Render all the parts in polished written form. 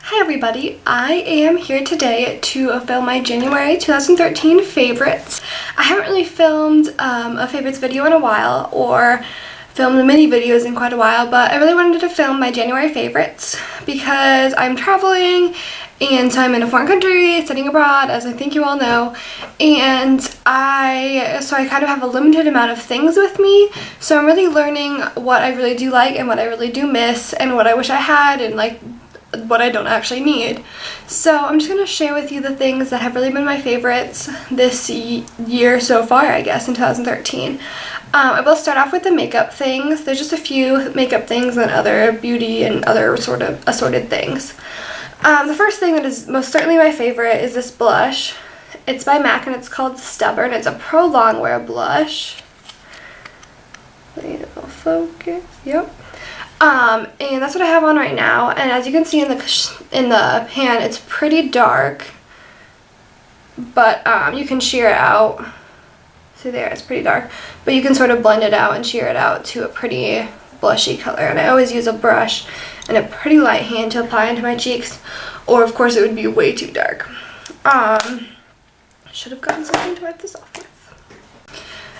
Hi everybody, I am here today to film my January 2013 favorites. I haven't really filmed a favorites video in a while or filmed mini videos in quite a while, but I really wanted to film my January favorites because I'm traveling and so I'm in a foreign country, studying abroad, as I think you all know, and I kind of have a limited amount of things with me, so I'm really learning what I really do like and what I really do miss and what I wish I had and like what I don't actually need. So I'm just going to share with you the things that have really been my favorites this year so far, I guess, in 2013. I will start off with the makeup things. There's just a few makeup things and other beauty and other sort of assorted things. The first thing that is most certainly my favorite is this blush. It's by MAC and it's called Stubborn. It's a pro longwear blush. It'll focus. Yep. And that's what I have on right now, and as you can see in the pan, it's pretty dark, but you can sheer it out. See there, it's pretty dark, but you can sort of blend it out and sheer it out to a pretty blushy color, and I always use a brush and a pretty light hand to apply into my cheeks, or of course it would be way too dark. Should have gotten something to wipe this off with.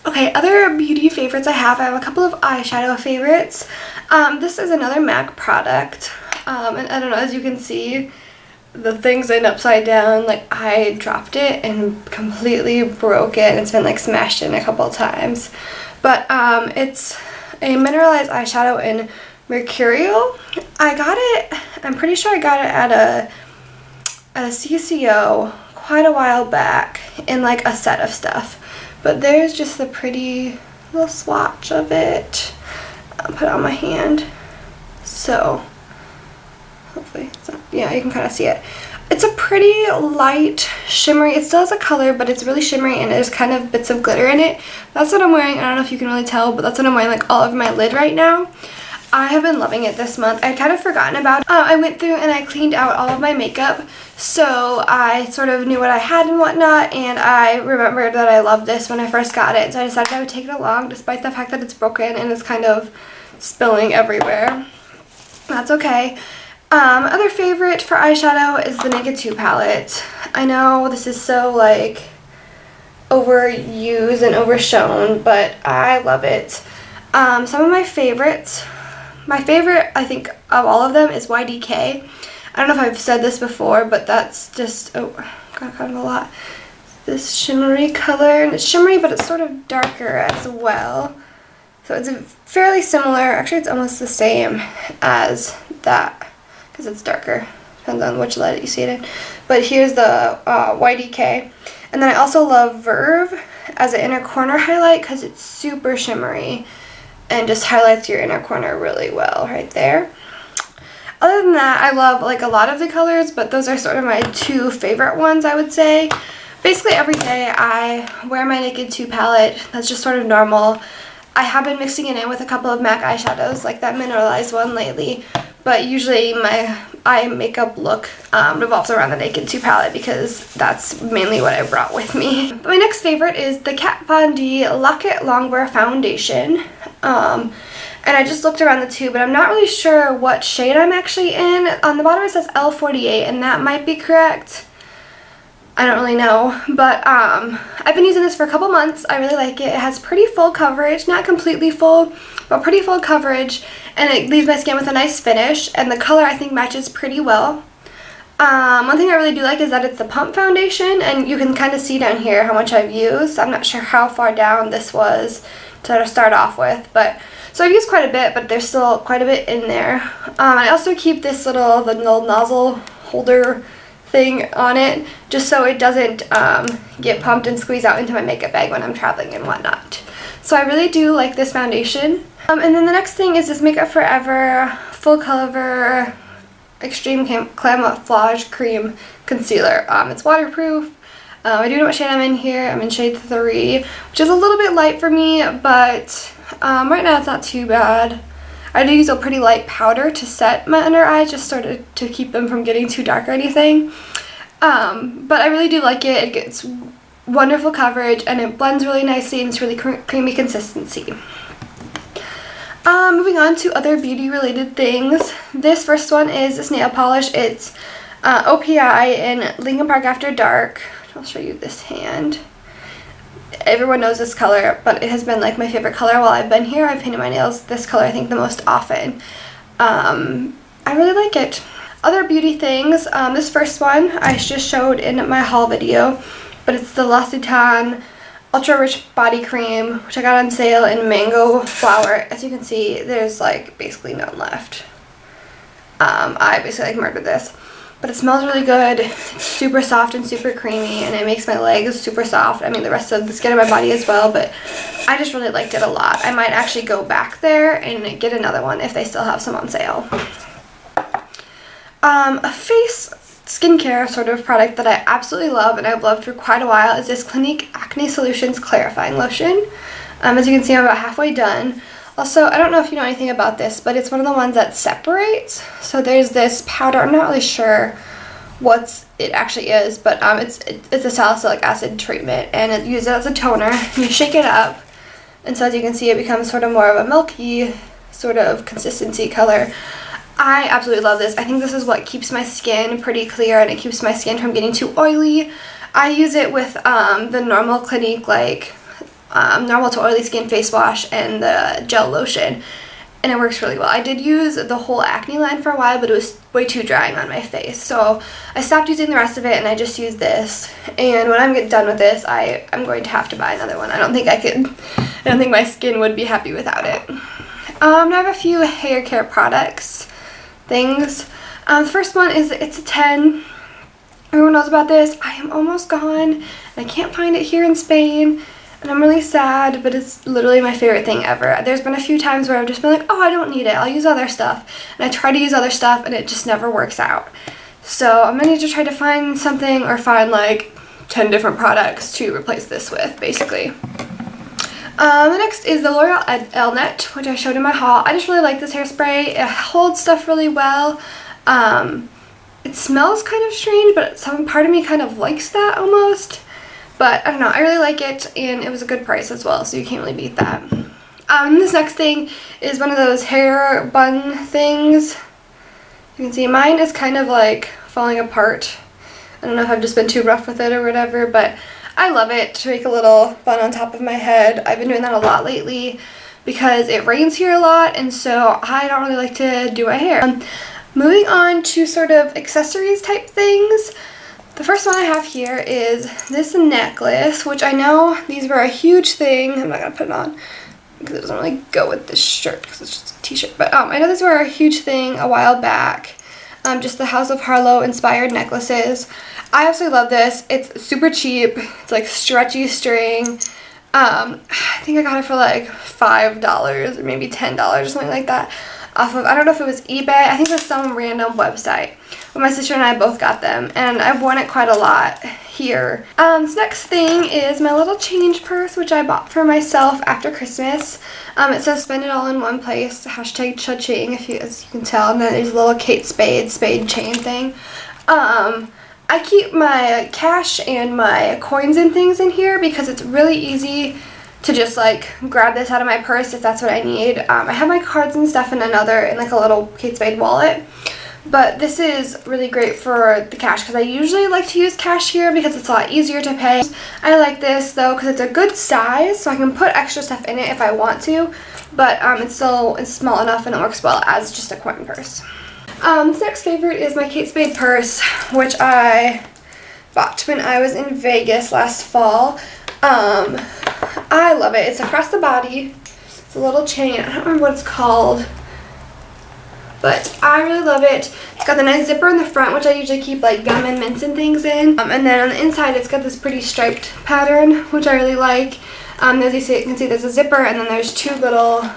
Okay, other beauty favorites I have a couple of eyeshadow favorites. This is another MAC product, and I don't know, as you can see, the thing's in upside down. Like, I dropped it and completely broke it, and it's been like smashed in a couple of times. But it's a mineralized eyeshadow in Mercurial. I got it, I'm pretty sure I got it at a CCO quite a while back in like a set of stuff. But there's just the pretty little swatch of it. I'll put it on my hand. So, hopefully, yeah, you can kind of see it. It's a pretty light, shimmery, it still has a color, but it's really shimmery and there's kind of bits of glitter in it. That's what I'm wearing. I don't know if you can really tell, but that's what I'm wearing like all over my lid right now. I have been loving it this month. I'd kind of forgotten about it. I went through and I cleaned out all of my makeup, so I sort of knew what I had and whatnot, and I remembered that I loved this when I first got it, so I decided I would take it along despite the fact that it's broken and it's kind of spilling everywhere. That's okay. Other favorite for eyeshadow is the Naked 2 palette. I know this is so like overused and overshown, but I love it. Some of my favorites, my favorite, I think, of all of them is YDK. I don't know if I've said this before, but that's just, oh, got kind of a lot. This shimmery color, and it's shimmery, but it's sort of darker as well. So it's fairly similar, actually it's almost the same as that, because it's darker. Depends on which light you see it in. But here's the YDK. And then I also love Verve as an inner corner highlight because it's super shimmery and just highlights your inner corner really well right there. Other than that, I love like a lot of the colors, but those are sort of my two favorite ones, I would say. Basically every day I wear my Naked 2 palette. That's just sort of normal. I have been mixing it in with a couple of MAC eyeshadows, like that mineralized one lately, but usually my eye makeup look revolves around the Naked 2 palette because that's mainly what I brought with me. But my next favorite is the Kat Von D Lock It Longwear Foundation. And I just looked around the tube, but I'm not really sure what shade I'm actually in. On the bottom it says L48, and that might be correct. I don't really know, but I've been using this for a couple months. I really like it. It has pretty full coverage, not completely full, but pretty full coverage, and it leaves my skin with a nice finish, and the color I think matches pretty well. One thing I really do like is that it's the pump foundation, and you can kind of see down here how much I've used. I'm not sure how far down this was to start off with, but so I've used quite a bit, but there's still quite a bit in there. I also keep this little nozzle holder thing on it just so it doesn't get pumped and squeeze out into my makeup bag when I'm traveling and whatnot. So I really do like this foundation. And then the next thing is this Makeup Forever Full Cover Extreme Camouflage Cream Concealer. It's waterproof. I do know what shade I'm in here. I'm in shade 3, which is a little bit light for me, but right now it's not too bad. I do use a pretty light powder to set my under eyes, just sort of to keep them from getting too dark or anything. But I really do like it. It gets wonderful coverage and it blends really nicely and it's really creamy consistency. Moving on to other beauty related things. This first one is this nail polish. It's OPI in Lincoln Park After Dark. I'll show you this hand. Everyone knows this color, but it has been like my favorite color while I've been here. I've painted my nails this color I think the most often. I really like it. Other beauty things, this first one I just showed in my haul video, but it's the L'Occitane Ultra Rich Body Cream, which I got on sale in Mango Flower. As you can see, there's like basically none left. I basically like murdered this. But it smells really good. It's super soft and super creamy, and it makes my legs super soft. I mean, the rest of the skin of my body as well, but I just really liked it a lot. I might actually go back there and get another one if they still have some on sale. A face skincare sort of product that I absolutely love and I've loved for quite a while is this Clinique Acne Solutions Clarifying Lotion. As you can see, I'm about halfway done. Also, I don't know if you know anything about this, but it's one of the ones that separates. So there's this powder, I'm not really sure what it actually is, but it's a salicylic acid treatment, and it uses it as a toner. You shake it up, and so as you can see, it becomes sort of more of a milky sort of consistency color. I absolutely love this. I think this is what keeps my skin pretty clear, and it keeps my skin from getting too oily. I use it with the normal Clinique, like normal to oily skin face wash and the gel lotion, and it works really well. I did use the whole acne line for a while, but it was way too drying on my face, so I stopped using the rest of it and I just used this. And when I'm done with this, I'm going to have to buy another one. I don't think my skin would be happy without it. I have a few hair care products things. The first one is It's a 10. Everyone knows about this. I am almost gone. I can't find it here in Spain, and I'm really sad, but it's literally my favorite thing ever. There's been a few times where I've just been like, oh, I don't need it, I'll use other stuff. And I try to use other stuff, and it just never works out. So I'm going to need to try to find something, or find like 10 different products to replace this with, basically. The next is the L'Oreal Elnet, which I showed in my haul. I just really like this hairspray. It holds stuff really well. It smells kind of strange, but some part of me kind of likes that almost. But I don't know, I really like it, and it was a good price as well, so you can't really beat that. This next thing is one of those hair bun things. You can see mine is kind of like falling apart. I don't know if I've just been too rough with it or whatever, but I love it to make a little bun on top of my head. I've been doing that a lot lately because it rains here a lot, and so I don't really like to do my hair. Moving on to sort of accessories type things. The first one I have here is this necklace, which I know these were a huge thing. I'm not going to put it on because it doesn't really go with this shirt because it's just a t-shirt. But I know these were a huge thing a while back. Just the House of Harlow inspired necklaces. I absolutely love this. It's super cheap. It's like stretchy string. I think I got it for like $5 or maybe $10 or something like that. Off of, I don't know if it was eBay. I think it was some random website. But my sister and I both got them, and I've worn it quite a lot here. This next thing is my little change purse, which I bought for myself after Christmas. It says spend it all in one place, hashtag cha-ching, as you can tell, and then there's a little Kate Spade chain thing. I keep my cash and my coins and things in here because it's really easy to just like grab this out of my purse if that's what I need. I have my cards and stuff in like a little Kate Spade wallet. But this is really great for the cash because I usually like to use cash here because it's a lot easier to pay. I like this though because it's a good size, so I can put extra stuff in it if I want to, but it's small enough and it works well as just a coin purse. This next favorite is my Kate Spade purse, which I bought when I was in Vegas last fall. I love it. It's across the body. It's a little chain. I don't remember what it's called, but I really love it. It's got the nice zipper in the front, which I usually keep like gum and mints and things in. And then on the inside, it's got this pretty striped pattern, which I really like. As you can see, there's a zipper, and then there's two little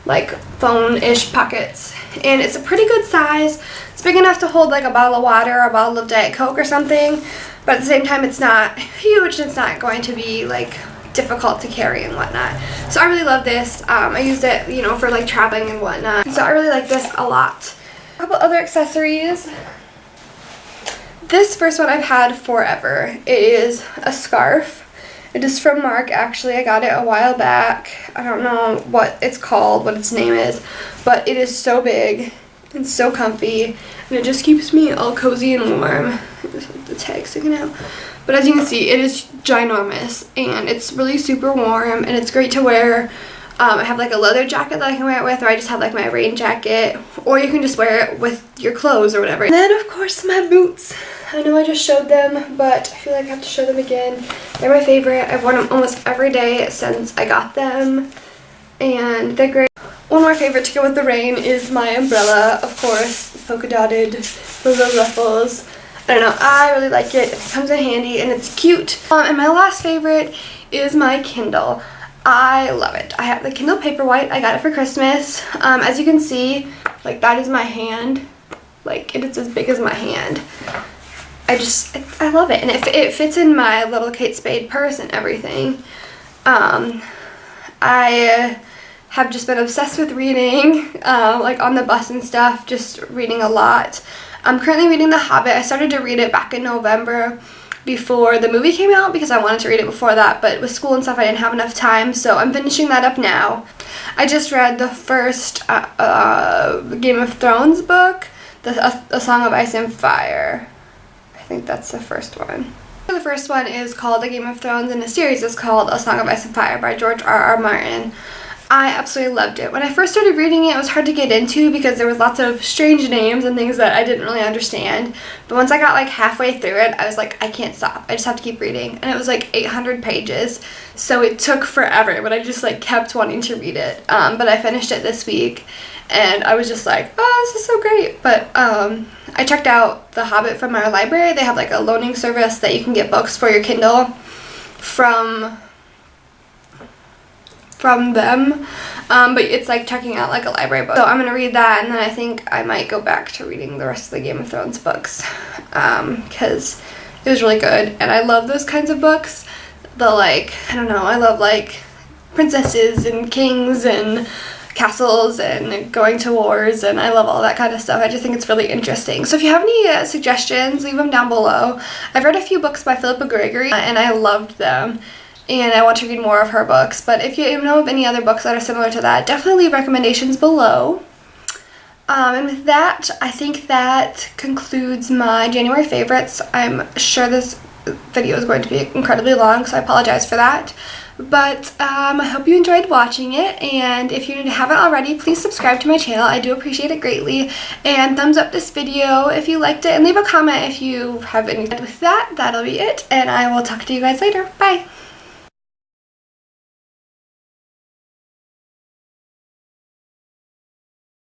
like phone-ish pockets. And it's a pretty good size. It's big enough to hold like a bottle of water or a bottle of Diet Coke or something. But at the same time, it's not huge. It's not going to be like difficult to carry and whatnot. So I really love this. I used it, for like traveling and whatnot. So I really like this a lot. A couple other accessories. This first one I've had forever. It is a scarf, It is from Mark, actually. I got it a while back. I don't know what it's called, what its name is, but it is so big and so comfy, and it just keeps me all cozy and warm. There's the tag sticking out. But as you can see, it is ginormous, and it's really super warm, and it's great to wear. I have like a leather jacket that I can wear it with, or I just have like my rain jacket, or you can just wear it with your clothes or whatever. And then of course my boots. I know I just showed them, but I feel like I have to show them again. They're my favorite. I've worn them almost every day since I got them, and they're great. One more favorite to go with the rain is my umbrella, of course, polka dotted with those ruffles. I don't know, I really like it. It comes in handy and it's cute. And my last favorite is my Kindle. I love it. I have the Kindle Paperwhite. I got it for Christmas. As you can see, like that is my hand. Like it is as big as my hand. I love it, and it fits in my little Kate Spade purse and everything. I have just been obsessed with reading, like on the bus and stuff, just reading a lot. I'm currently reading The Hobbit. I started to read it back in November before the movie came out because I wanted to read it before that, but with school and stuff I didn't have enough time, so I'm finishing that up now. I just read the first Game of Thrones book, A Song of Ice and Fire. I think that's the first one. The first one is called The Game of Thrones, and the series is called A Song of Ice and Fire by George R.R. Martin. I absolutely loved it. When I first started reading it was hard to get into because there was lots of strange names and things that I didn't really understand. But once I got like halfway through it, I was like, I can't stop. I just have to keep reading. And it was like 800 pages. So it took forever, but I just like kept wanting to read it. But I finished it this week and I was just like, oh, this is so great. But I checked out The Hobbit from our library. They have like a loaning service that you can get books for your Kindle from them, but it's like checking out like a library book. So I'm gonna read that, and then I think I might go back to reading the rest of the Game of Thrones books, because it was really good, and I love those kinds of books. The like, I don't know, I love like princesses and kings and castles and going to wars, and I love all that kind of stuff. I just think it's really interesting. So if you have any suggestions, leave them down below. I've read a few books by Philippa Gregory, and I loved them. And I want to read more of her books. But if you know of any other books that are similar to that, definitely leave recommendations below. And with that, I think that concludes my January favorites. I'm sure this video is going to be incredibly long, so I apologize for that. But I hope you enjoyed watching it, and if you haven't already, please subscribe to my channel. I do appreciate it greatly. And thumbs up this video if you liked it, and leave a comment if you have any. With that, that'll be it, and I will talk to you guys later. Bye!